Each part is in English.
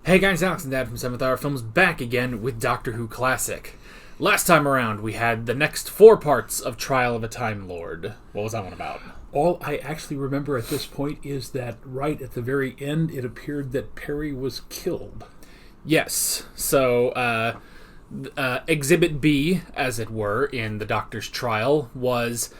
Hey guys, Alex and Dad from 7th Hour Films back again with Doctor Who Classic. Last time around, we had the next 4 parts of Trial of a Time Lord. What was that one about? All I actually remember at this point is that right at the very end, it appeared that Perry was killed. Yes. So, Exhibit B, as it were, in the Doctor's trial was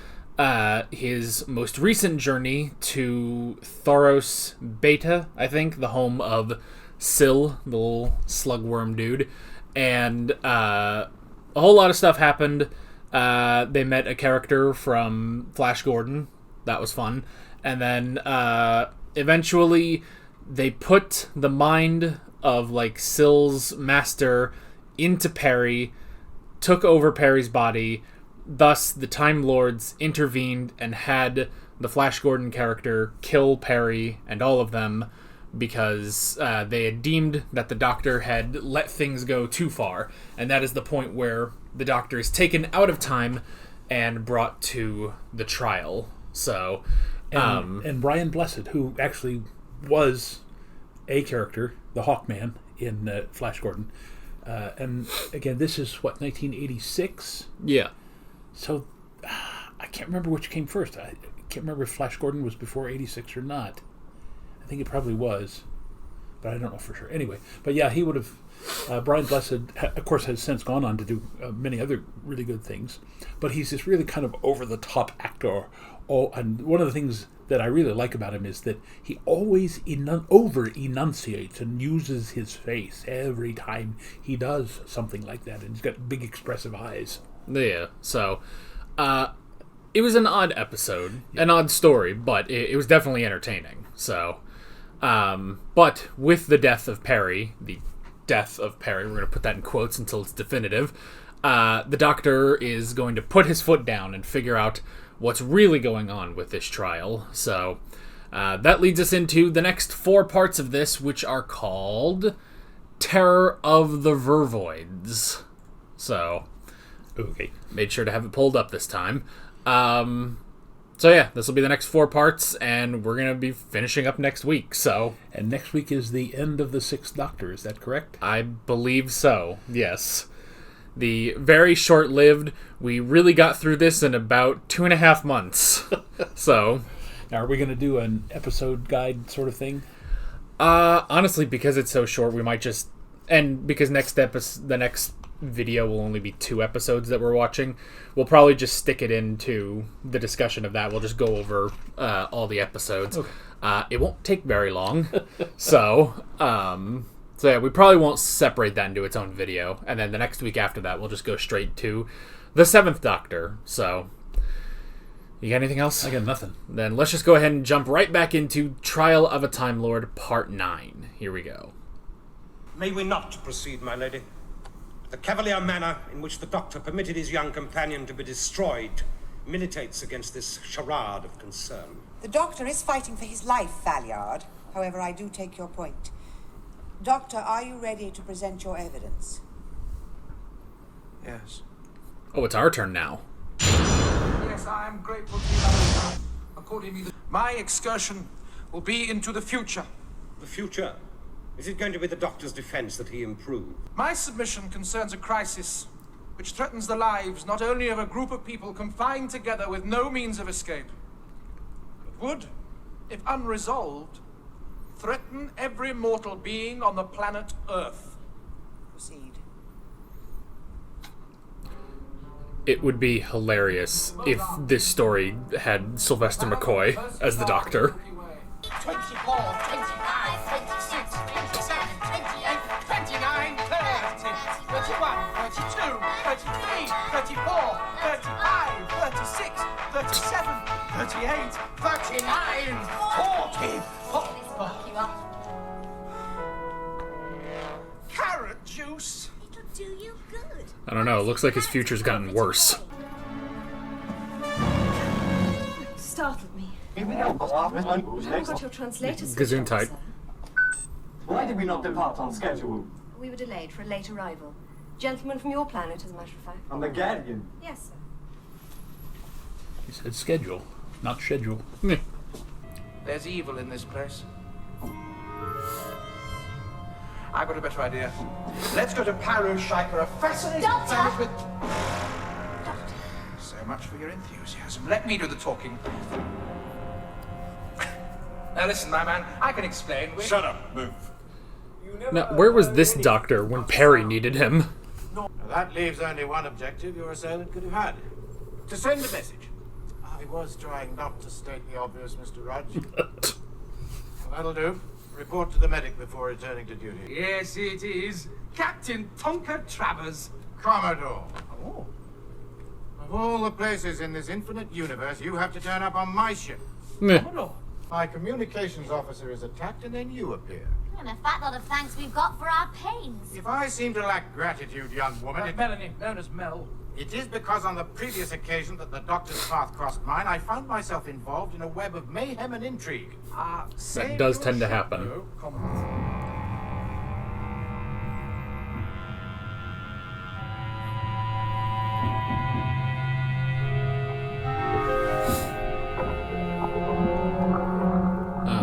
his most recent journey to Thoros Beta, I think, the home of Syl, the little slugworm dude, and a whole lot of stuff happened. They met a character from Flash Gordon. That was fun. And then eventually they put the mind of Syl's master into Perry, took over Perry's body. Thus, the Time Lords intervened and had the Flash Gordon character kill Perry and all of them, because they had deemed that the Doctor had let things go too far. And that is the point where the Doctor is taken out of time and brought to the trial. So, and Brian Blessed, who actually was a character, the Hawkman, in Flash Gordon. And again, this is, 1986? Yeah. So, I can't remember which came first. I can't remember if Flash Gordon was before 86 or not. I think it probably was, but I don't know for sure. Anyway, but yeah, he would have... Brian Blessed, of course, has since gone on to do many other really good things, but he's this really kind of over-the-top actor. And one of the things that I really like about him is that he always over-enunciates and uses his face every time he does something like that, and he's got big expressive eyes. Yeah, so... it was an odd episode, an odd story, but it was definitely entertaining, so... but with the death of Perry, we're going to put that in quotes until it's definitive, the Doctor is going to put his foot down and figure out what's really going on with this trial. So that leads us into the next 4 parts of this, which are called Terror of the Vervoids. So, okay, made sure to have it pulled up this time. So yeah, this will be the next 4 parts, and we're going to be finishing up next week, so... And next week is the end of the 6th Doctor, is that correct? I believe so, yes. The very short-lived, we really got through this in about 2.5 months, so... Now, are we going to do an episode guide sort of thing? Honestly, because it's so short, we might just... And because the next video will only be 2 episodes that we're watching, we'll probably just stick it into the discussion of that. We'll just go over all the episodes. Okay. It won't take very long. So yeah, we probably won't separate that into its own video. And then the next week after that, we'll just go straight to the 7th Doctor. So, you got anything else? I got nothing. Then let's just go ahead and jump right back into Trial of a Time Lord Part 9. Here we go. May we not proceed, my lady? The cavalier manner in which the Doctor permitted his young companion to be destroyed militates against this charade of concern. The Doctor is fighting for his life, Valliard. However, I do take your point. Doctor, are you ready to present your evidence? Yes. Oh, it's our turn now. Yes, I am grateful to you. Accordingly, my excursion will be into the future. The future? Is it going to be the Doctor's defense that he improved? My submission concerns a crisis which threatens the lives not only of a group of people confined together with no means of escape, but would, if unresolved, threaten every mortal being on the planet Earth. Proceed. It would be hilarious if this story had Sylvester McCoy as the Doctor. 24, 25, 26, 27, 28, 29, 30, 31, 32, 33, 34, 35, 36, 37, 38, 39, 40. Carrot juice. It'll do you good. I don't know, it looks like his future's gotten worse. Startled me. I got your translator. Gesundheit. Why did we not depart on schedule? We were delayed for a late arrival. Gentleman from your planet, as a matter of fact. On the Guardian? Yes, sir. He said schedule, not schedule. There's evil in this place. I've got a better idea. Let's go to Pyro-Shiker, a fascinating Doctor! planet with... So much for your enthusiasm. Let me do the talking. Now listen, my man, I can explain. Shut up, move. Now, where was this doctor when Perry needed him? Now, that leaves only one objective your assailant could have had. To send a message. I was trying not to state the obvious, Mr. Rudge. Well, that'll do. Report to the medic before returning to duty. Yes, it is. Captain Tonka Travers. Commodore, Oh. of all the places in this infinite universe, you have to turn up on my ship. Meh. Commodore. My communications officer is attacked and then you appear. And a fat lot of thanks we've got for our pains. If I seem to lack gratitude, young woman, Melanie, known as Mel. it is because on the previous occasion that the doctor's path crossed mine, I found myself involved in a web of mayhem and intrigue. That does tend to happen.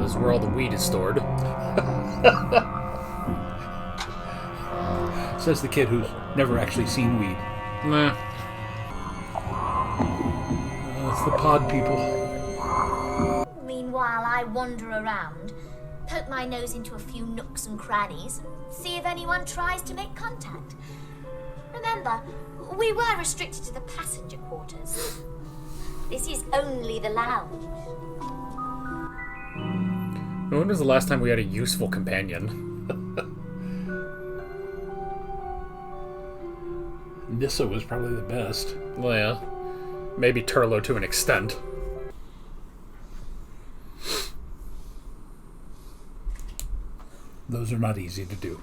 This is where all the weed is stored. Says the kid who's never actually seen weed. Nah. It's the pod people. Meanwhile, I wander around, poke my nose into a few nooks and crannies, see if anyone tries to make contact. Remember, we were restricted to the passenger quarters. This is only the lounge. When was the last time we had a useful companion? Nissa was probably the best. Well, yeah. Maybe Turlo to an extent. Those are not easy to do.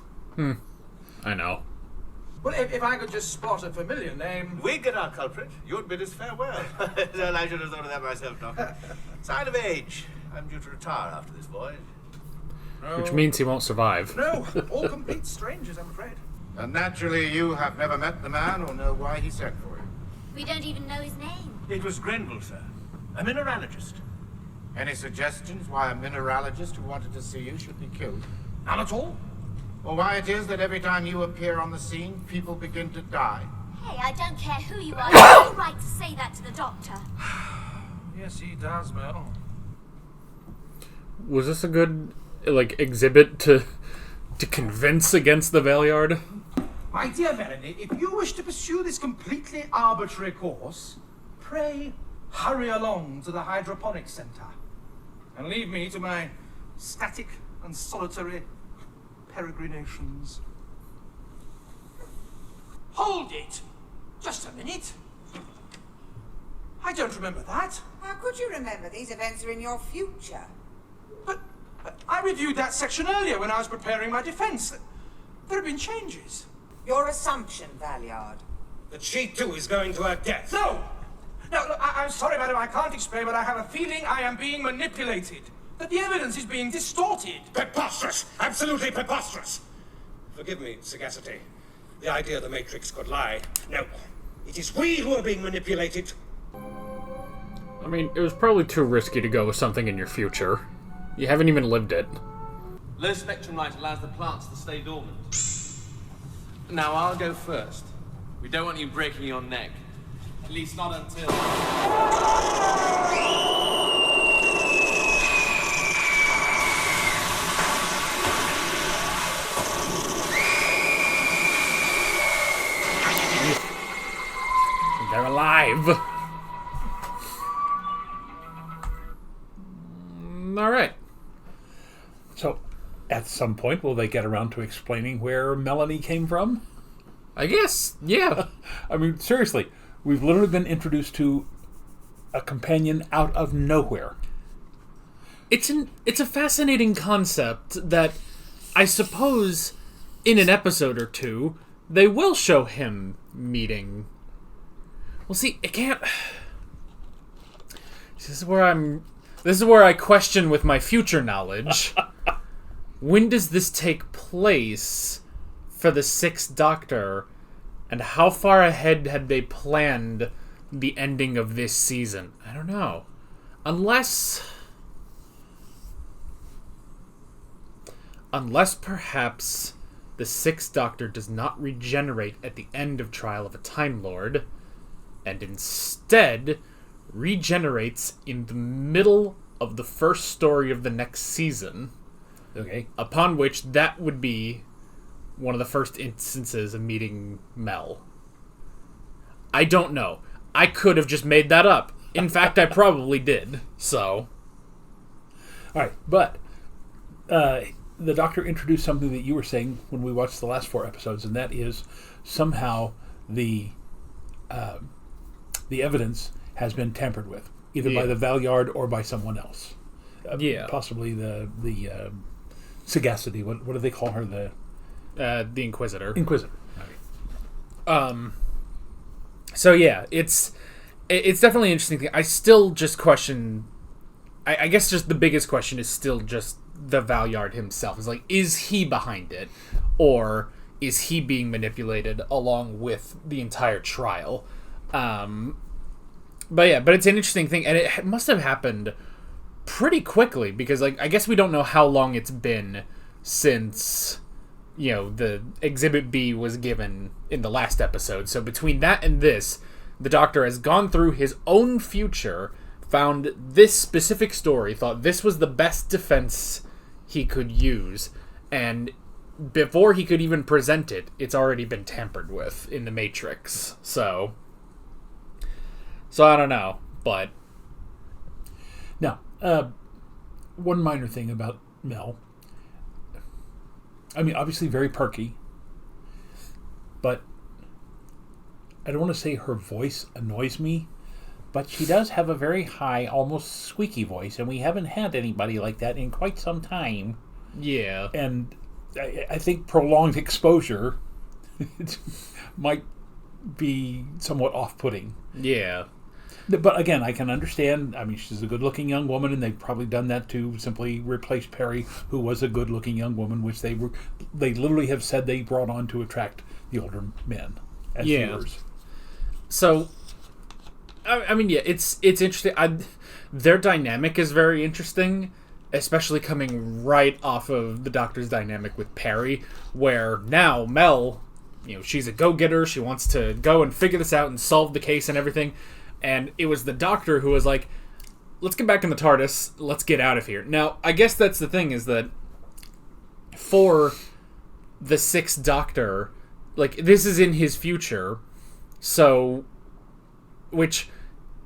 I know. Well, if I could just spot a familiar name. We get our culprit. You'd bid us farewell. Well, I should have thought of that myself, Doctor. Sign of age. I'm due to retire after this voyage. Which means he won't survive. No, all complete strangers, I'm afraid. And naturally, you have never met the man or know why he sent for you. We don't even know his name. It was Grenville, sir. A mineralogist. Any suggestions why a mineralogist who wanted to see you should be killed? None at all. Or why it is that every time you appear on the scene, people begin to die? Hey, I don't care who you are. You have no right to say that to the doctor. Yes, he does, Mel. Was this a good, exhibit to convince against the Valeyard? My dear Melanie, if you wish to pursue this completely arbitrary course, pray hurry along to the hydroponics center and leave me to my static and solitary peregrinations. Hold it! Just a minute. I don't remember that. How could you remember? These events are in your future. But I reviewed that section earlier when I was preparing my defense. There have been changes. Your assumption, Valeyard. That she too is going to her death. No! No, look, I'm sorry, madam, I can't explain, but I have a feeling I am being manipulated. That the evidence is being distorted. Preposterous! Absolutely preposterous! Forgive me, sagacity. The idea the Matrix could lie. No. It is we who are being manipulated. I mean, it was probably too risky to go with something in your future. You haven't even lived it. Low spectrum light allows the plants to stay dormant. Now I'll go first. We don't want you breaking your neck. At least not until... They're alive. All right. So, at some point, will they get around to explaining where Melanie came from? I guess, yeah. I mean, seriously, we've literally been introduced to a companion out of nowhere. It's a fascinating concept that I suppose in an episode or two they will show him meeting. Well, see, it can't. This is where I question with my future knowledge. When does this take place for the Sixth Doctor, and how far ahead had they planned the ending of this season? I don't know. Unless perhaps the Sixth Doctor does not regenerate at the end of Trial of a Time Lord, and instead regenerates in the middle of the first story of the next season. Okay. Upon which that would be one of the first instances of meeting Mel. I don't know. I could have just made that up. In fact, I probably did. So. All right, but the Doctor introduced something that you were saying when we watched the last 4 episodes, and that is somehow the evidence has been tampered with, either by the Valeyard or by someone else. Possibly the Sagacity. What do they call her? The Inquisitor. Inquisitor. Okay. So yeah, it's definitely an interesting thing. I still just question. I guess just the biggest question is still just the Valeyard himself. Is like, is he behind it, or is he being manipulated along with the entire trial? But it's an interesting thing, and it must have happened pretty quickly, because like I guess we don't know how long it's been since the Exhibit B was given in the last episode. So between that and this, the Doctor has gone through his own future, found this specific story, thought this was the best defense he could use, and before he could even present it, it's already been tampered with in the Matrix. So I don't know, but now one minor thing about Mel. I mean, obviously very perky, but I don't want to say her voice annoys me, but she does have a very high, almost squeaky voice, and we haven't had anybody like that in quite some time. Yeah. And I think prolonged exposure might be somewhat off-putting. Yeah. But again, I can understand. I mean, she's a good-looking young woman, and they've probably done that to simply replace Perry, who was a good-looking young woman, which they literally have said they brought on to attract the older men as viewers. So, I mean, yeah, it's interesting. Their dynamic is very interesting, especially coming right off of the Doctor's dynamic with Perry, where now Mel, she's a go-getter. She wants to go and figure this out and solve the case and everything. And it was the Doctor who was like, let's get back in the TARDIS. Let's get out of here. Now, I guess that's the thing, is that for the Sixth Doctor, like, this is in his future. So, which,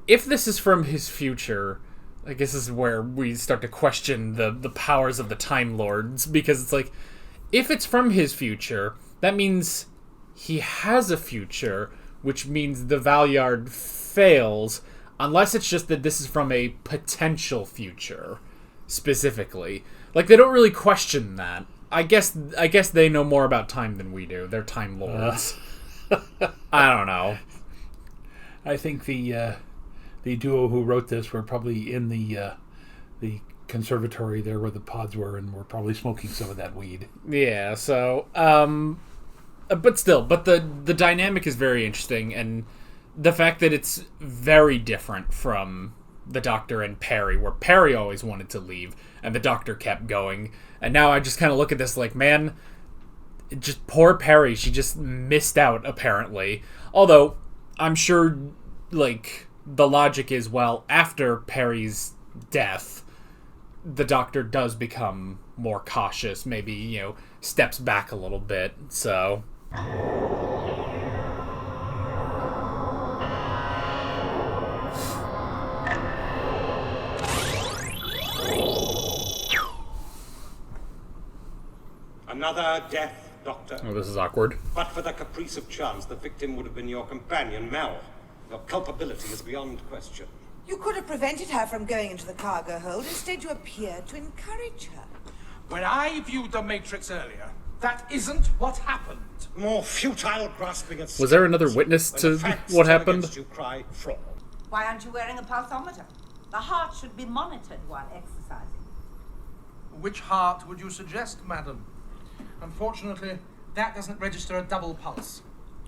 if this is from his future, I guess this is where we start to question the powers of the Time Lords. Because it's like, if it's from his future, that means he has a future, which means the Valeyard fails, unless it's just that this is from a potential future specifically. Like, they don't really question that. I guess they know more about time than we do. They're Time Lords. I don't know. I think the duo who wrote this were probably in the conservatory there where the pods were, and were probably smoking some of that weed. Yeah. So, but still, the dynamic is very interesting, and the fact that it's very different from the Doctor and Perry, where Perry always wanted to leave, and the Doctor kept going. And now I just kind of look at this like, man, just poor Perry. She just missed out, apparently. Although, I'm sure, like, the logic is, well, after Perry's death, the Doctor does become more cautious, maybe, steps back a little bit, so... Another death, Doctor. Oh, this is awkward. But for the caprice of chance, the victim would have been your companion, Mel. Your culpability is beyond question. You could have prevented her from going into the cargo hold. Instead, you appeared to encourage her. When I viewed the Matrix earlier, that isn't what happened. More futile grasping at... Was there another witness to what happened? You cry fraud. Why aren't you wearing a pulsometer? The heart should be monitored while exercising. Which heart would you suggest, madam? Unfortunately, that doesn't register a double pulse.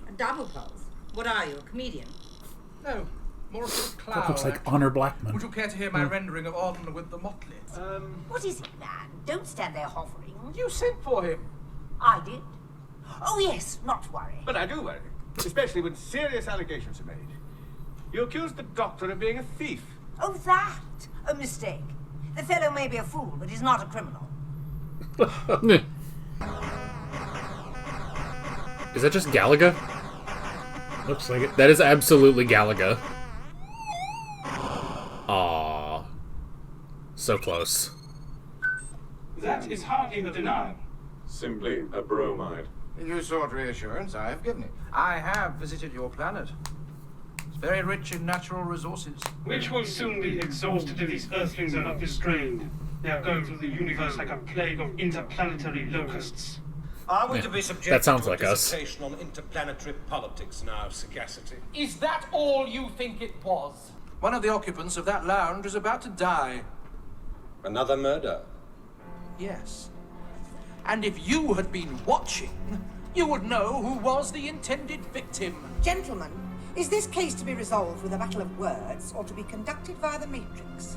A double pulse? What are you, a comedian? No, more a sort of clown. That looks like Honor Blackman. Would you care to hear my rendering of On with the Motley? What is it, man? Don't stand there hovering. You sent for him. I did. Oh, yes, not to worry. But I do worry, especially when serious allegations are made. You accuse the doctor of being a thief. Oh, that? A mistake. The fellow may be a fool, but he's not a criminal. Is that just Galaga? Looks like it. That is absolutely Galaga. Aww. So close. That is hardly a denial. Simply a bromide. You sought reassurance, I have given it. I have visited your planet. It's very rich in natural resources. Which will soon be exhausted if these Earthlings are not restrained. They are going through the universe like a plague of interplanetary locusts. Are we Yeah, to be subjected that sounds to like a us. dissertation on interplanetary politics now, sagacity? Is that all you think it was? One of the occupants of that lounge is about to die. Another murder? Yes. And if you had been watching, you would know who was the intended victim. Gentlemen, is this case to be resolved with a battle of words or to be conducted via the Matrix?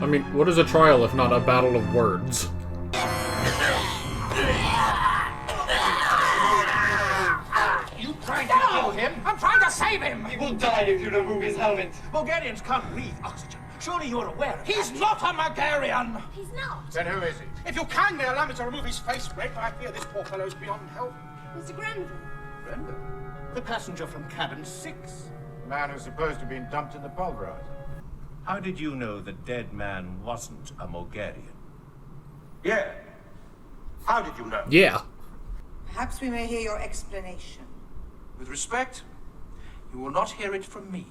I mean, what is a trial if not a battle of words? You trying to kill him? I'm trying to save him! He will die if you remove his helmet. Bulgarians can't breathe oxygen. Surely you're aware of He's that. not a Bulgarian! He's not. Then who is he? If you kindly allow me to remove his face scrape, I fear this poor fellow's beyond help. Mr. Granville. Brenda, the passenger from cabin 6. The man who's supposed to have been dumped in the pulverizer. How did you know the dead man wasn't a Bulgarian? Yeah. How did you know? Yeah. Perhaps we may hear your explanation. With respect, you will not hear it from me.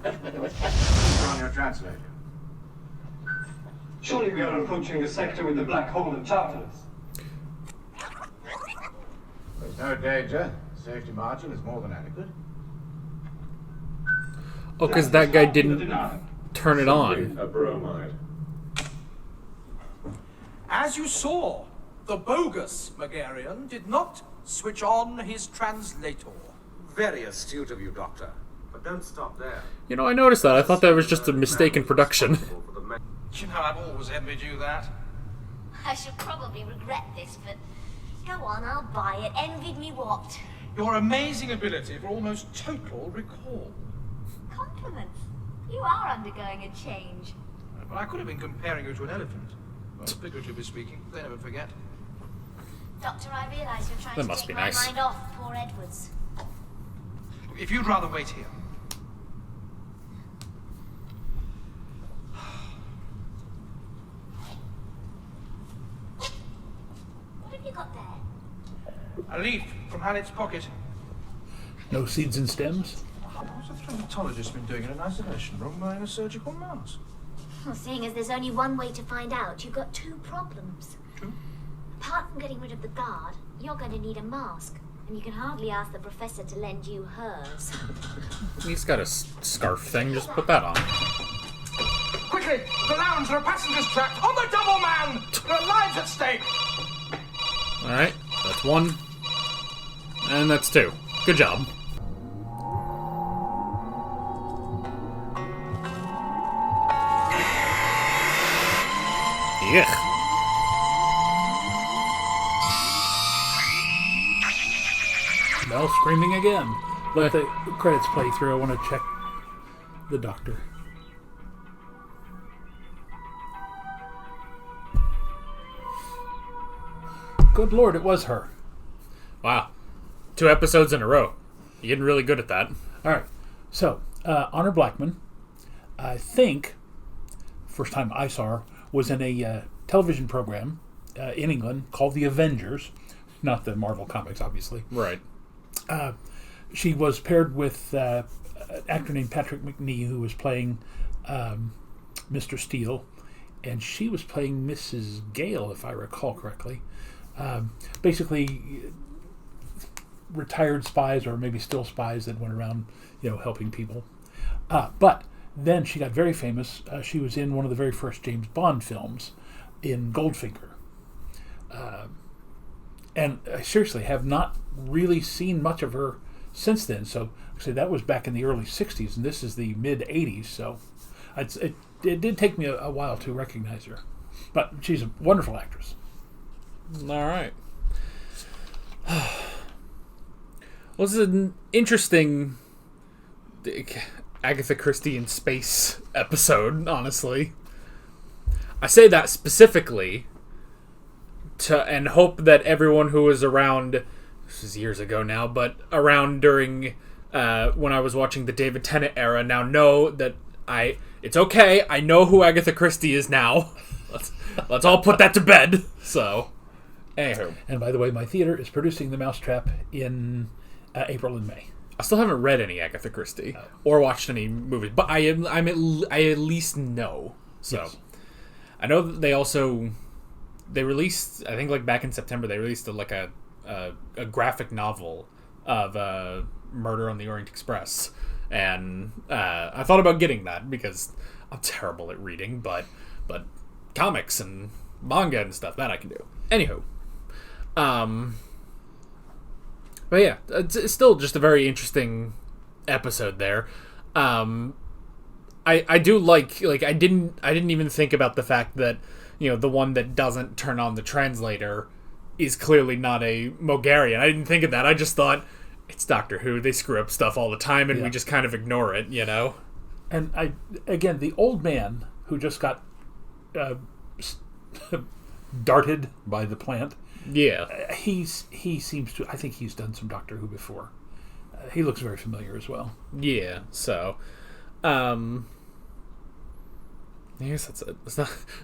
On your translator. Surely we are approaching the sector with the black hole of Tartarus. There's no danger. Safety margin is more than adequate. Oh, because that guy didn't turn it on. A bromide. As you saw, the bogus Bulgarian did not switch on his translator. Very astute of you, Doctor. But don't stop there. You know, I noticed that. I thought that was just a mistake in production. You know, I've always envied you that. I should probably regret this, but go on, I'll buy it. Envied me what? Your amazing ability for almost total recall. Compliments. You are undergoing a change. But I could have been comparing you to an elephant. Well, figuratively speaking, they never forget. Doctor, I realise you're trying That to must take be my nice. mind off poor Edwards. If you'd rather wait here. What have you got there? A leaf from Hallett's pocket. No seeds and stems? What's a traumatologist been doing in an isolation room wearing a surgical mask? Well, seeing as there's only one way to find out, you've got two problems. Two? Apart from getting rid of the guard, you're going to need a mask. And you can hardly ask the professor to lend you hers. He's got a scarf thing. Just put that on. Quickly! The lounge! There are passengers trapped! On the double, man! There are lives at stake! Alright, that's one. And that's two. Good job. Yeah. Mel screaming again. Let the credits play through. I want to check the doctor. Good Lord, it was her. Wow. 2 episodes in a row. You're getting really good at that. All right. So, Honor Blackman, I think, first time I saw her, was in a television program in England called The Avengers. Not the Marvel Comics, obviously. Right. She was paired with an actor named Patrick McNee, who was playing Mr. Steele, and she was playing Mrs. Gale, if I recall correctly. Basically, retired spies, or maybe still spies, that went around, helping people. But then she got very famous. She was in one of the very first James Bond films, in Goldfinger. And I seriously have not really seen much of her since then. So, that was back in the early 60s, and this is the mid 80s. So, it did take me a while to recognize her. But she's a wonderful actress. All right. Well, this is an interesting Agatha Christie in space episode, honestly. I say that specifically and hope that everyone who was around, this is years ago now, but around during when I was watching the David Tennant era now know that it's okay. I know who Agatha Christie is now. Let's all put that to bed. So, anywho. And by the way, my theater is producing The Mousetrap in April and May. I still haven't read any Agatha Christie or watched any movies, but I at least know. So, yes. I know that they released, I think like back in September, they released a graphic novel of Murder on the Orient Express, and I thought about getting that because I'm terrible at reading, but comics and manga and stuff that I can do. Anywho, but yeah, it's still just a very interesting episode there. I do like I didn't even think about the fact that, you know, the one that doesn't turn on the translator is clearly not a Mogarian. I didn't think of that. I just thought it's Doctor Who. They screw up stuff all the time, and we just kind of ignore it, you know. And again, the old man who just got darted by the plant. Yeah, he seems to. I think he's done some Doctor Who before. He looks very familiar as well. Yeah. So, I guess that's it. There's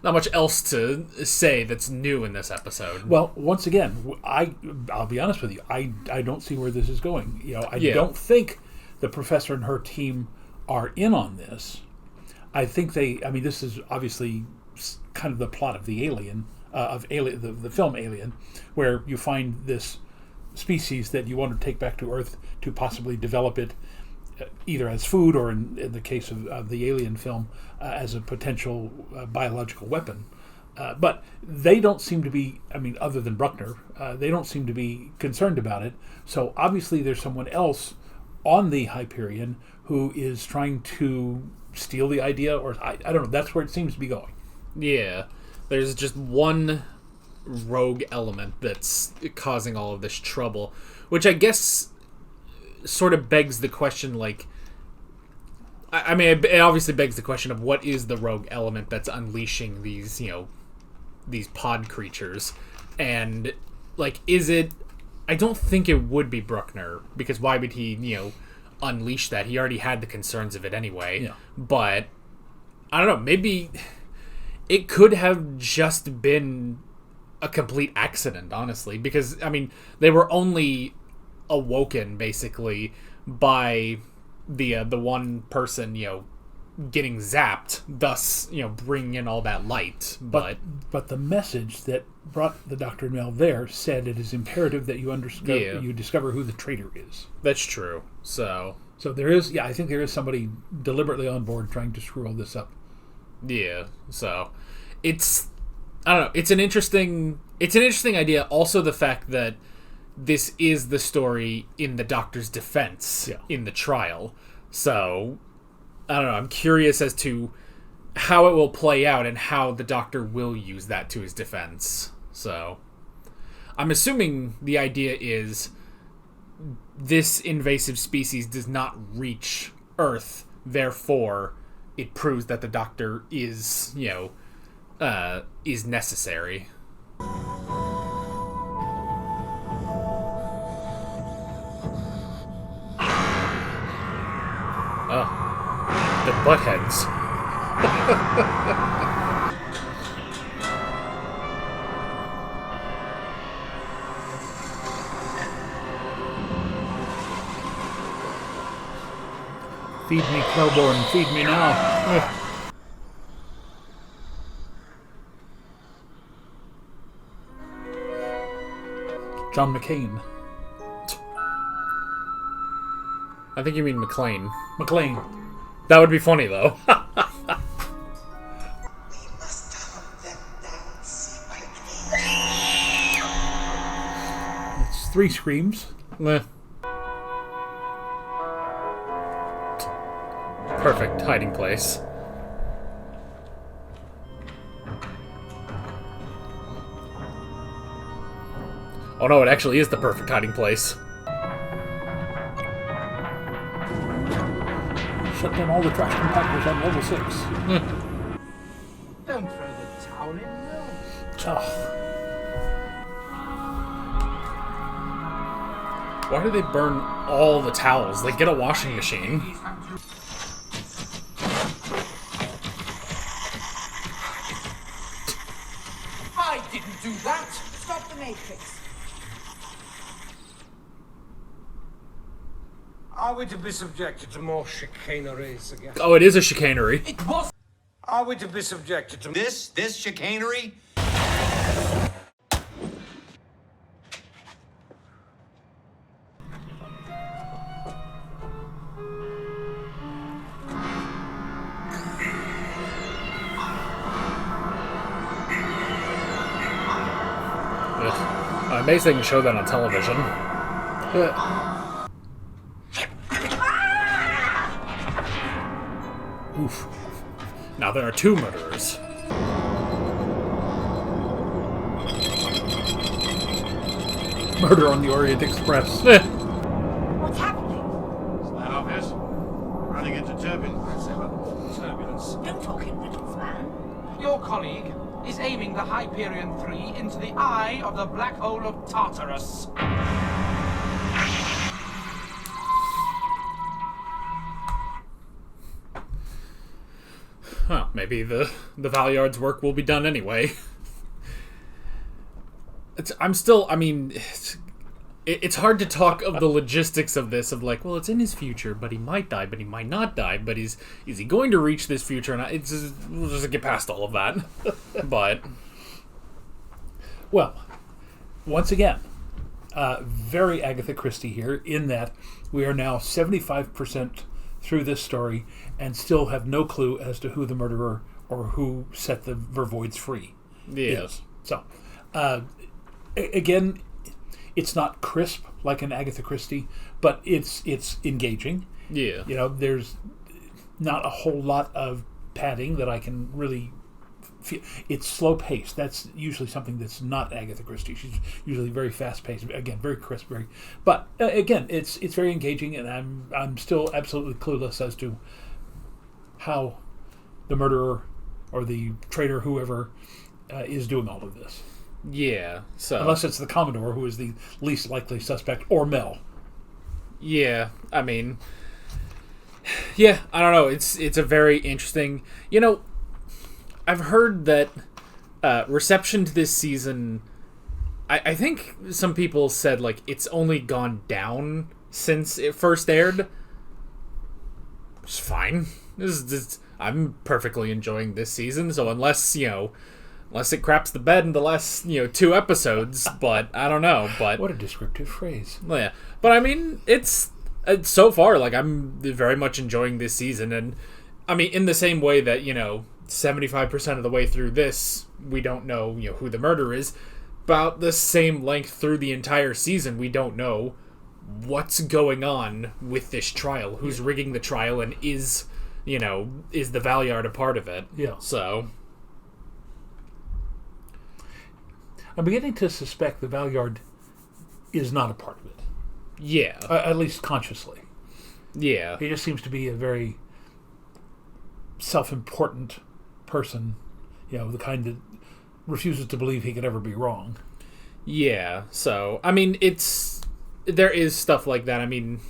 not much else to say that's new in this episode. Well, once again, I'll be honest with you. I don't see where this is going. You know, I don't think the professor and her team are in on this. I think this is obviously kind of the plot of the Alien, the film Alien, where you find this species that you want to take back to Earth to possibly develop it either as food or, in the case of the Alien film, as a potential biological weapon. But they don't seem to be, other than Bruckner, they don't seem to be concerned about it. So obviously there's someone else on the Hyperion who is trying to steal the idea, or I don't know, that's where it seems to be going. Yeah. There's just one rogue element that's causing all of this trouble, which I guess sort of begs the question, like, it obviously begs the question of what is the rogue element that's unleashing these, you know, these pod creatures, and, like, is it... I don't think it would be Bruckner, because why would he, you know, unleash that? He already had the concerns of it anyway. Yeah. But, I don't know, maybe it could have just been a complete accident, honestly, because, they were only awoken, basically, by the one person, you know, getting zapped, thus, you know, bringing in all that light. But the message that brought the Dr. and Mel there said it is imperative that you discover who the traitor is. That's true. So there is, I think there is somebody deliberately on board trying to screw all this up. Yeah. So it's, I don't know, it's an interesting idea. Also, the fact that this is the story in the Doctor's defense in the trial. So, I don't know, I'm curious as to how it will play out and how the Doctor will use that to his defense. So, I'm assuming the idea is this invasive species does not reach Earth, therefore it proves that the Doctor is, you know, is necessary. The buttheads. Feed me, Claiborne, feed me now. John McCain. I think you mean McLean. McLean. That would be funny, though. It's 3 screams. Perfect hiding place. Oh no, it actually is the perfect hiding place. Shut down all the trash compactors on level 6. Don't throw the towel in, no. Oh. Why do they burn all the towels? Like, get a washing machine. I didn't do that! Stop the Matrix. Are we to be subjected to more chicaneries again? Oh, it is a chicanery. It was. Are we to be subjected to This chicanery? I'm amazed they can show that on television. Oof. Now there are 2 murderers. Murder on the Orient Express. What's happening? Is that obvious? Running into turbulence. Turbulence. Don't talk in riddles, man. Your colleague is aiming the Hyperion 3 into the eye of the black hole of Tartarus. Well, maybe the Valeyard's work will be done anyway. It's hard to talk of the logistics of this, of like, well, it's in his future, but he might die, but he might not die, but is he going to reach this future? And we'll just get past all of that. But, well, once again, very Agatha Christie here, in that we are now 75% through this story and still have no clue as to who the murderer or who set the Vervoids free is. So, again, it's not crisp like an Agatha Christie, but it's engaging. Yeah. You know, there's not a whole lot of padding that I can really feel. It's slow paced. That's usually something that's not Agatha Christie. She's usually very fast paced. Again, very crisp, but again, it's very engaging, and I'm still absolutely clueless as to how the murderer or the traitor, whoever, is doing all of this. Yeah, so... Unless it's the Commodore, who is the least likely suspect, or Mel. Yeah, I mean... Yeah, I don't know. It's a very interesting... You know, I've heard that reception to this season... I think some people said, like, it's only gone down since it first aired. It's fine. I'm perfectly enjoying this season, so unless it craps the bed in the last, 2 episodes, but I don't know. But what a descriptive phrase. Well, yeah, but I mean, it's so far, like, I'm very much enjoying this season, and I mean, in the same way that 75% of the way through this, we don't know who the murderer is. About the same length through the entire season, we don't know what's going on with this trial, who's rigging the trial, and is the Valeyard a part of it? Yeah. So. I'm beginning to suspect the Valeyard is not a part of it. Yeah. At least consciously. Yeah. He just seems to be a very self-important person, the kind that refuses to believe he could ever be wrong. Yeah, so, I mean, there is stuff like that. I mean,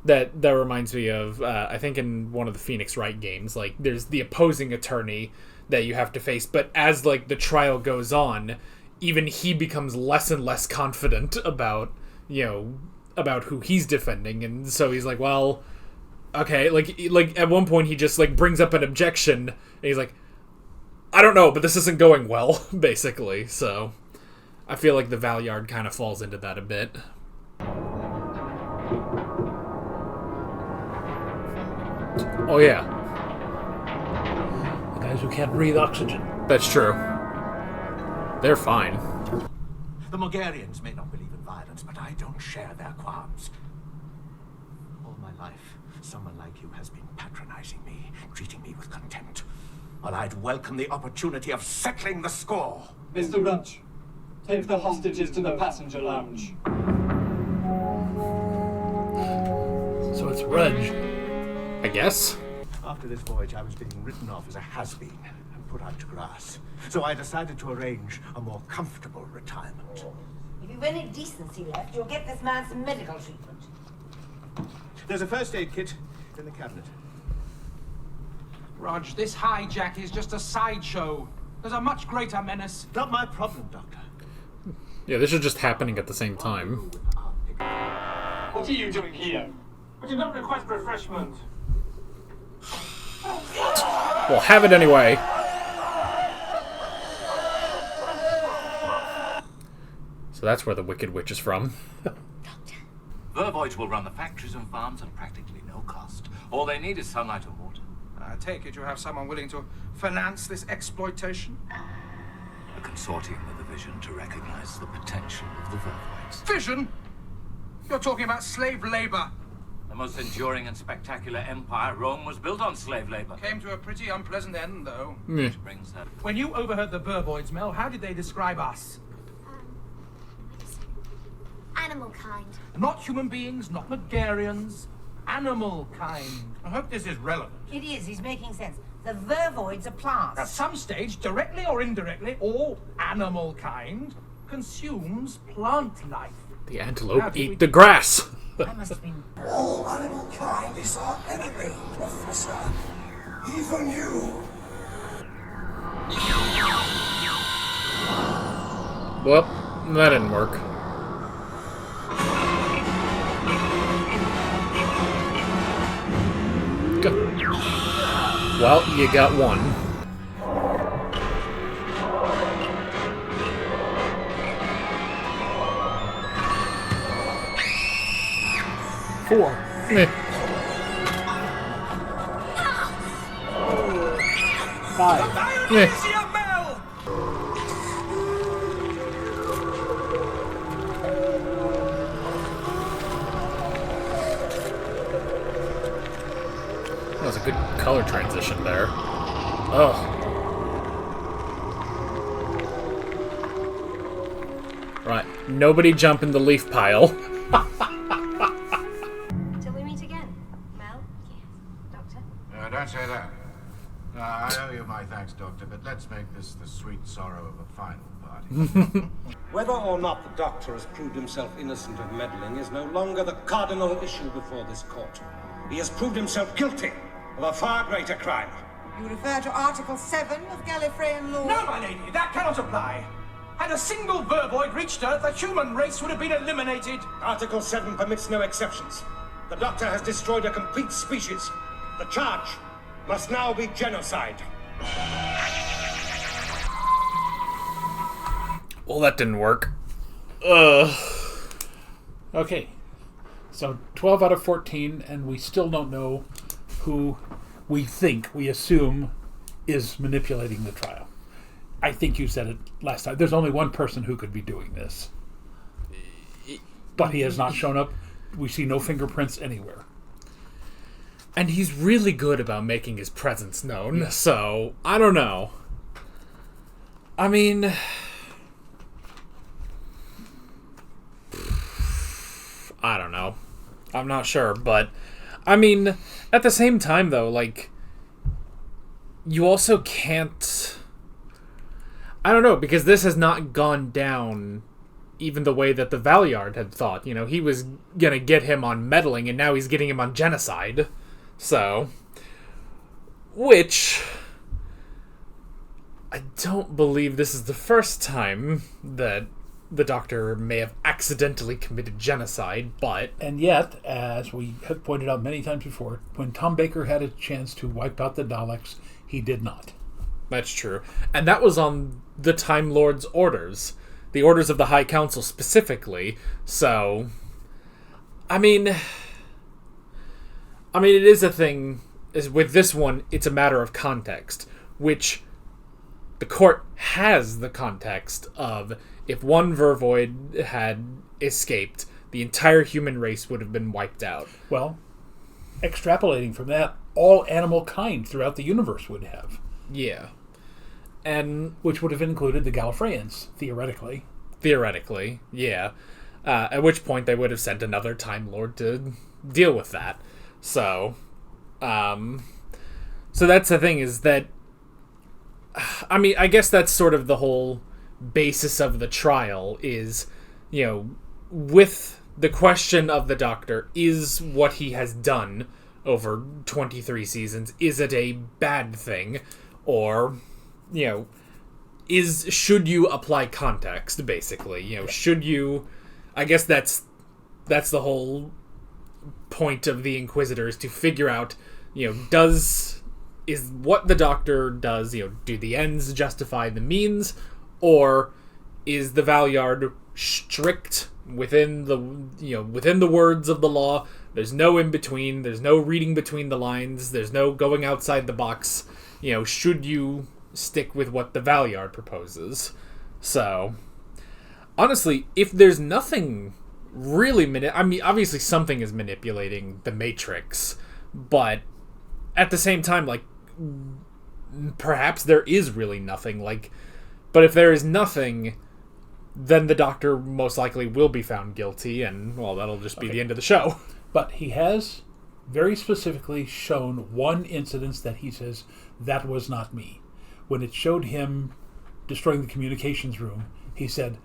that reminds me of, I think in one of the Phoenix Wright games, like, there's the opposing attorney that you have to face, but as, like, the trial goes on, even he becomes less and less confident about who he's defending, and so he's like, well, okay, like at one point he just, like, brings up an objection, and he's like, I don't know, but this isn't going well, basically, so I feel like the Valeyard kind of falls into that a bit. Oh, yeah. The guys who can't breathe oxygen. That's true. They're fine. The Mogarians may not believe in violence, but I don't share their qualms. All my life, someone like you has been patronizing me, treating me with contempt. Well, I'd welcome the opportunity of settling the score. Mr. Rudge, Take the hostages to the passenger lounge. So it's Rudge. I guess. After this voyage, I was being written off as a has-been and put out to grass. So I decided to arrange a more comfortable retirement. If you've any decency left, you'll get this man some medical treatment. There's a first aid kit in the cabinet. Rog, this hijack is just a sideshow. There's a much greater menace. Not my problem, Doctor. Yeah, this is just happening at the same time. What are you doing here? I did not request refreshment. Well, have it anyway. So that's where the Wicked Witch is from. Vervoids will run the factories and farms at practically no cost. All they need is sunlight and water. I take it you have someone willing to finance this exploitation? A consortium with a vision to recognize the potential of the Vervoids. Vision? You're talking about slave labor. The most enduring and spectacular empire, Rome, was built on slave labor. Came to a pretty unpleasant end, though. Which brings her... When you overheard the Vervoids, Mel, how did they describe us? Animal kind. Not human beings, not Megarians. Animal kind. I hope this is relevant. It is, he's making sense. The Vervoids are plants. At some stage, directly or indirectly, all animal kind consumes plant life. The antelope eat the grass. I must have been... All animal kind is our enemy, Professor. Even you. Well, that didn't work. Well, you got one. Four. Five. That was a good color transition there. Oh. Right. Nobody jump in the leaf pile. Till we meet again. Mel? Yes. Doctor? Don't say that. I owe you my thanks, Doctor, but let's make this the sweet sorrow of a final party. Whether or not the Doctor has proved himself innocent of meddling is no longer the cardinal issue before this court. He has proved himself guilty of a far greater crime. You refer to Article 7 of Gallifreyan law? No, my lady, that cannot apply. Had a single Vervoid reached Earth, the human race would have been eliminated. Article 7 permits no exceptions. The Doctor has destroyed a complete species. The charge must now be genocide. Well, that didn't work. Okay. So 12 out of 14, and we still don't know who we assume is manipulating the trial. I think you said it last time. There's only one person who could be doing this. But he has not shown up. We see no fingerprints anywhere. And he's really good about making his presence known, so I don't know. I mean... I don't know. I'm not sure, but... I mean, at the same time, though, like... You also can't... I don't know, because this has not gone down even the way that the Valeyard had thought. You know, he was gonna get him on meddling, and now he's getting him on genocide. So... Which... I don't believe this is the first time that the Doctor may have accidentally committed genocide, but... And yet, as we have pointed out many times before, when Tom Baker had a chance to wipe out the Daleks, he did not. That's true. And that was on the Time Lord's orders. The orders of the High Council specifically. So... I mean, it is a thing... Is with this one, it's a matter of context, which the court has the context of if one Vervoid had escaped, the entire human race would have been wiped out. Well, extrapolating from that, all animal kind throughout the universe would have. Yeah. And which would have included the Gallifreyans, theoretically. Theoretically, yeah. At which point they would have sent another Time Lord to deal with that. So that's the thing, is that, I mean, I guess that's sort of the whole basis of the trial is, with the question of the Doctor, is what he has done over 23 seasons, is it a bad thing? Or, should you apply context, basically? Should you... I guess that's the whole point of the Inquisitors, to figure out, is what the Doctor does, do the ends justify the means, or is the Valeyard strict within the words of the law? There's no in between. There's no reading between the lines. There's no going outside the box. Should you stick with what the Valeyard proposes? So, honestly, if there's nothing really obviously something is manipulating the Matrix, but at the same time, like, perhaps there is really nothing. Like, but if there is nothing, then the Doctor most likely will be found guilty, and, well, that'll just be the end of the show. But he has very specifically shown one incident that he says, that was not me. When it showed him destroying the communications room, he said,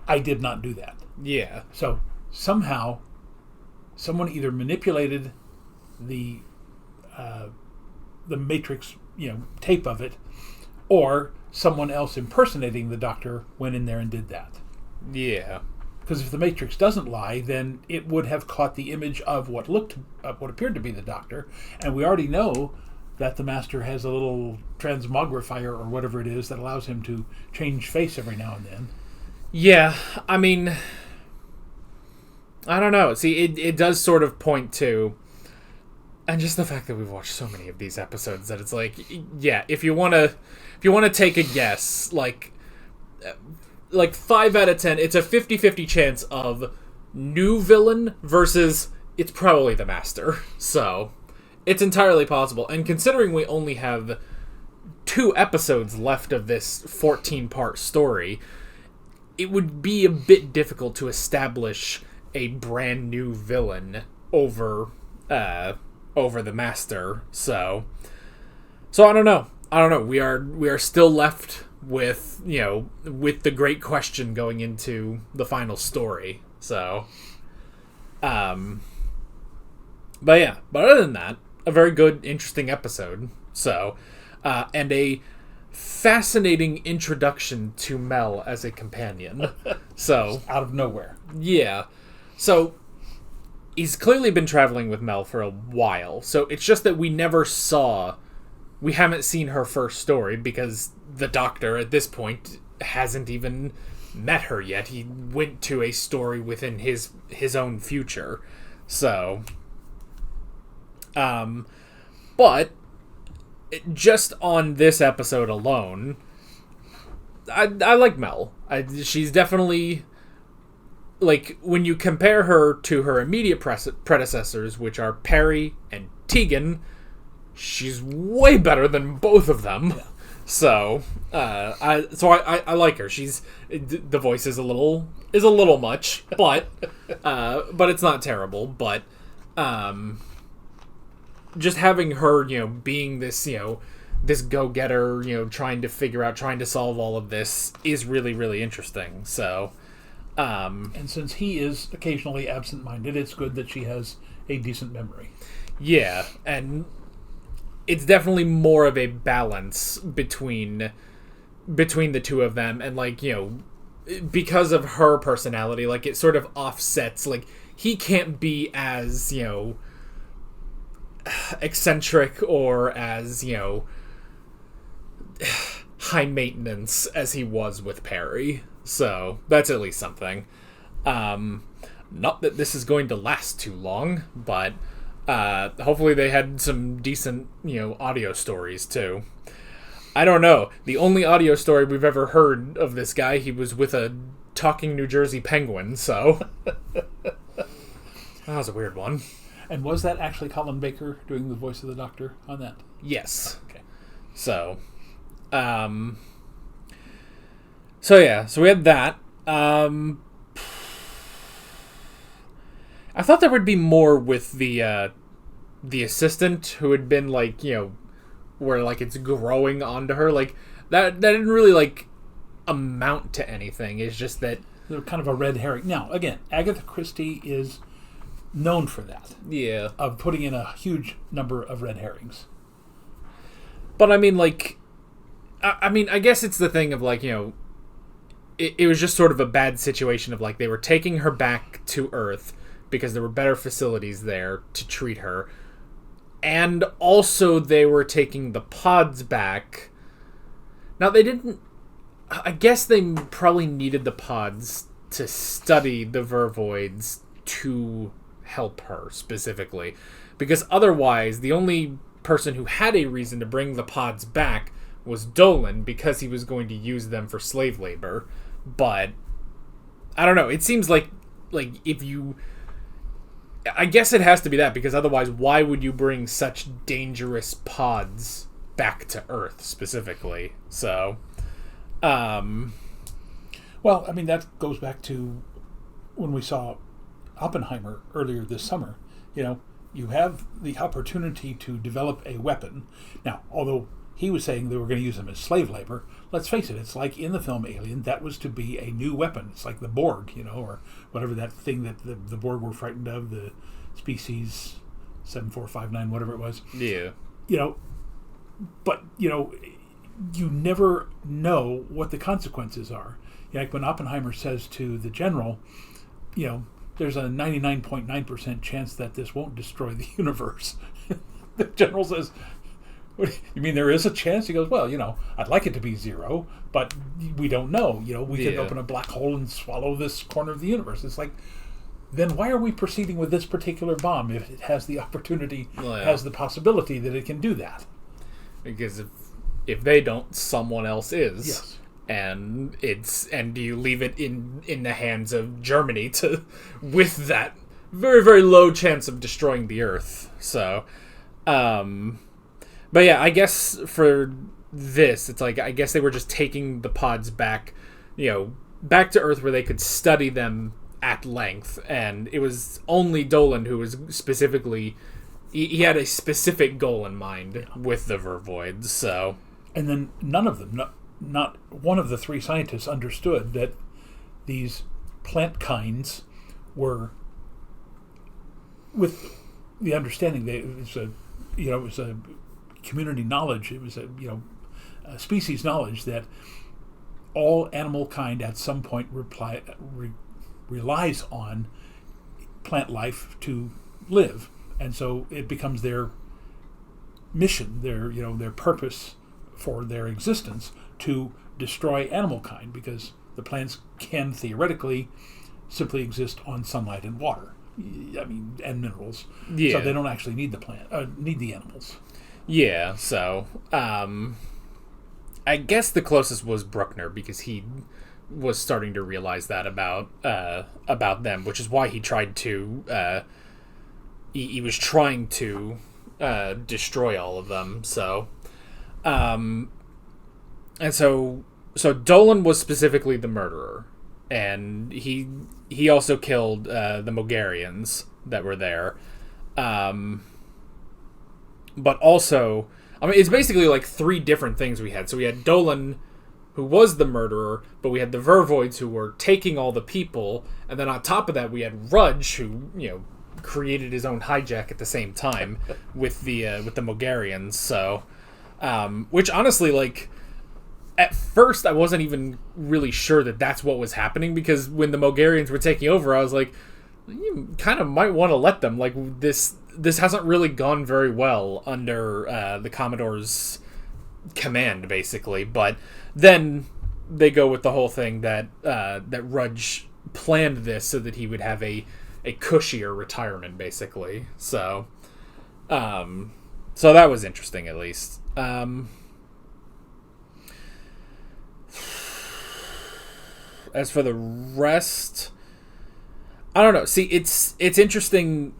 I did not do that. Yeah. So somehow, someone either manipulated the Matrix, tape of it, or someone else impersonating the Doctor went in there and did that. Yeah. Because if the Matrix doesn't lie, then it would have caught the image of what appeared to be the Doctor, and we already know that the Master has a little transmogrifier or whatever it is that allows him to change face every now and then. Yeah, I mean, I don't know. See, it does sort of point to, and just the fact that we've watched so many of these episodes, that it's like, yeah, if you want to take a guess, like 5 out of 10, it's a 50-50 chance of new villain versus it's probably the Master. So it's entirely possible. And considering we only have 2 episodes left of this 14-part story, it would be a bit difficult to establish a brand new villain over the Master. So I don't know. We are still left with with the great question going into the final story. So, but other than that, a very good, interesting episode. So, and a fascinating introduction to Mel as a companion. So out of nowhere. Yeah. So he's clearly been traveling with Mel for a while. So it's just that we haven't seen her first story because the Doctor at this point hasn't even met her yet. He went to a story within his own future. So, but just on this episode alone, I like Mel. She's definitely, like, when you compare her to her immediate predecessors, which are Perry and Tegan, she's way better than both of them. Yeah. So, I like her. The voice is a little much, but it's not terrible. But just having her, being this, this go-getter, trying to solve all of this is really, really interesting. So, and since he is occasionally absent-minded, it's good that she has a decent memory. Yeah, and it's definitely more of a balance between the two of them, and, like, because of her personality, like, it sort of offsets, like, he can't be as, eccentric or as, high maintenance as he was with Perry. So that's at least something. Not that this is going to last too long, but hopefully they had some decent, audio stories too. I don't know. The only audio story we've ever heard of this guy, he was with a talking New Jersey penguin, so that was a weird one. And was that actually Colin Baker doing the voice of the Doctor on that? Yes. Okay. So, so we had that. I thought there would be more with the assistant who had been like, where like it's growing onto her. Like that didn't really like amount to anything. It's just that they're kind of a red herring. Now, again, Agatha Christie is known for that. Yeah. Of putting in a huge number of red herrings. But I mean, like, I guess it's the thing of like, it was just sort of a bad situation of like they were taking her back to Earth because there were better facilities there to treat her. And also they were taking the pods back. Now they didn't... I guess they probably needed the pods to study the Vervoids to help her specifically. Because otherwise, the only person who had a reason to bring the pods back was Dolan, because he was going to use them for slave labor. But I don't know. It seems like if you... I guess it has to be that, because otherwise why would you bring such dangerous pods back to Earth specifically? So, well, I mean, that goes back to when we saw Oppenheimer earlier this summer. You have the opportunity to develop a weapon. Now, although he was saying they were going to use them as slave labor, let's face it, it's like in the film Alien, that was to be a new weapon. It's like the Borg, or whatever that thing that the Borg were frightened of, the species 7459, whatever it was. Yeah. But, you never know what the consequences are. Like when Oppenheimer says to the general, there's a 99.9% chance that this won't destroy the universe. The general says, "What, you mean there is a chance?" He goes, "Well, I'd like it to be zero, but we don't know. We could open a black hole and swallow this corner of the universe." It's like, then why are we proceeding with this particular bomb if it has the opportunity, has the possibility that it can do that? Because if they don't, someone else is. Yes. And do you leave it in the hands of Germany with that very, very low chance of destroying the Earth. So, but yeah, I guess for this, it's like, I guess they were just taking the pods back, back to Earth where they could study them at length. And it was only Dolan who was specifically, he had a specific goal in mind with the Vervoids. So, and then none of them, not one of the three scientists understood that these plant kinds were, with the understanding that it was a community knowledge, it was a species knowledge that all animal kind at some point relies on plant life to live, and so it becomes their mission, their purpose for their existence, to destroy animal kind, because the plants can theoretically simply exist on sunlight and water, and minerals. Yeah. So they don't actually need the animals. Yeah. So, I guess the closest was Bruckner, because he was starting to realize that about them, which is why he tried to. He was trying to destroy all of them. So. And so Dolan was specifically the murderer, and he also killed the Mogarians that were there. But also, it's basically like three different things we had. So we had Dolan, who was the murderer, but we had the Vervoids who were taking all the people, and then on top of that we had Rudge, who created his own hijack at the same time with the Mogarians. So, which honestly, like, at first I wasn't even really sure that that's what was happening, because when the Mogarians were taking over, I was like, you kind of might want to let them. Like, this hasn't really gone very well under the Commodore's command, basically. But then they go with the whole thing that Rudge planned this so that he would have a cushier retirement, basically. So that was interesting, at least. As for the rest, I don't know. See, it's interesting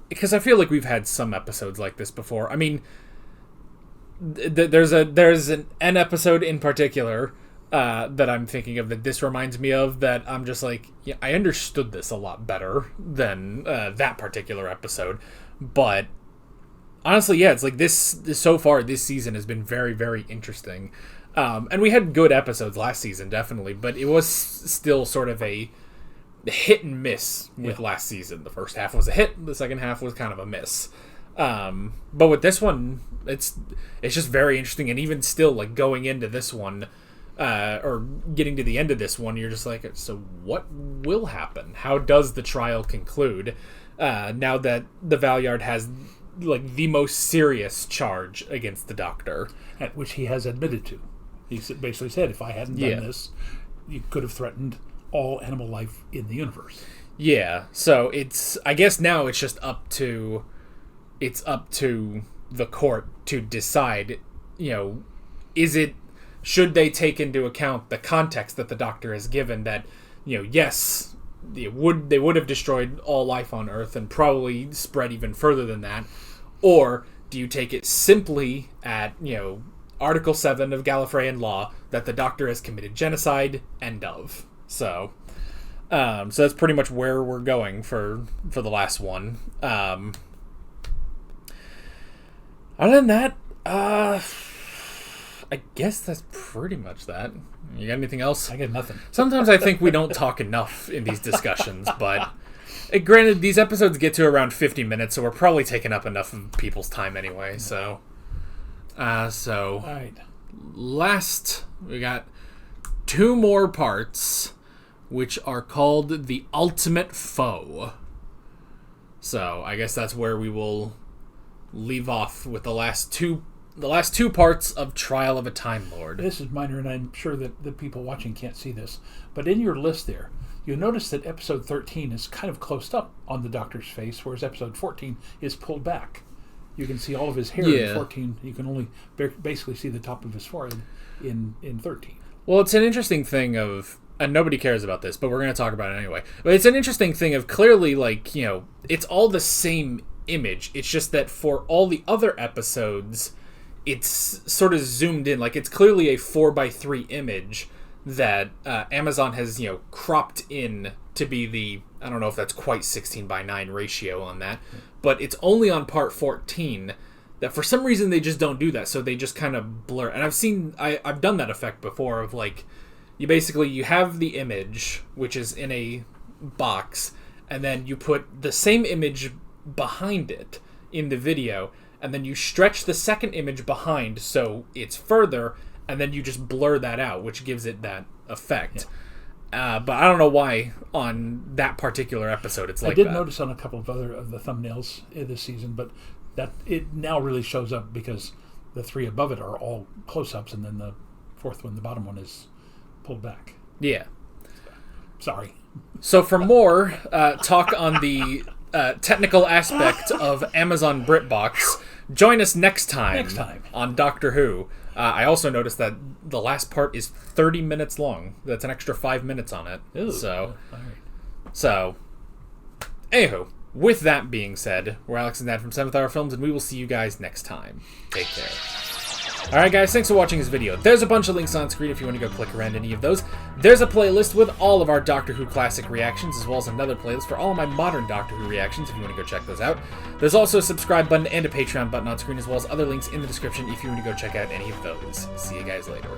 because I feel like we've had some episodes like this before. I mean, there's an episode in particular that I'm thinking of that this reminds me of, that I'm just like, yeah, I understood this a lot better than that particular episode. But honestly, yeah, it's like this so far, this season has been very, very interesting. And we had good episodes last season, definitely, but it was still sort of a hit and miss with last season. The first half was a hit, the second half was kind of a miss. But with this one, it's just very interesting, and even still, like, going into this one, or getting to the end of this one, you're just like, so what will happen? How does the trial conclude? Now that the Valeyard has, like, the most serious charge against the Doctor. At which he has admitted to. He basically said, if I hadn't done this, you could have threatened all animal life in the universe. Yeah, so I guess now it's just up to the court to decide, should they take into account the context that the Doctor has given, that, yes, they would have destroyed all life on Earth and probably spread even further than that, or do you take it simply at, Article 7 of Gallifreyan law, that the Doctor has committed genocide, end of. So that's pretty much where we're going for the last one. Other than that, I guess that's pretty much that. You got anything else? I got nothing. Sometimes I think we don't talk enough in these discussions, but granted, these episodes get to around 50 minutes, so we're probably taking up enough of people's time anyway. So, all right. Last, we got 2 more parts, which are called The Ultimate Foe. So, I guess that's where we will leave off with the last two parts of Trial of a Time Lord. This is minor, and I'm sure that the people watching can't see this, but in your list there, you'll notice that episode 13 is kind of closed up on the Doctor's face, whereas episode 14 is pulled back. You can see all of his hair in 14. You can only basically see the top of his forehead in 13. Well, it's an interesting thing of, and nobody cares about this, but we're going to talk about it anyway. But it's an interesting thing of clearly, like, it's all the same image. It's just that for all the other episodes, it's sort of zoomed in. Like, it's clearly a 4:3 image that Amazon has, cropped in to be the, I don't know if that's quite 16:9 ratio on that, but it's only on part 14 that for some reason they just don't do that. So they just kind of blur. And I've done that effect before of, like, you have the image, which is in a box, and then you put the same image behind it in the video, and then you stretch the second image behind so it's further, and then you just blur that out, which gives it that effect. But I don't know why on that particular episode it's like that. I did notice on a couple of other of the thumbnails this season, but that it now really shows up because the 3 above it are all close-ups, and then the 4th one, the bottom one, is pulled back. Yeah. Sorry. So for more talk on the technical aspect of Amazon BritBox, join us next time on Doctor Who. I also noticed that the last part is 30 minutes long. That's an extra 5 minutes on it. Ooh, so, anywho, with that being said, we're Alex and Dad from 7th Hour Films, and we will see you guys next time. Take care. Alright guys, thanks for watching this video. There's a bunch of links on screen if you want to go click around any of those. There's a playlist with all of our Doctor Who classic reactions, as well as another playlist for all of my modern Doctor Who reactions if you want to go check those out. There's also a subscribe button and a Patreon button on screen, as well as other links in the description if you want to go check out any of those. See you guys later.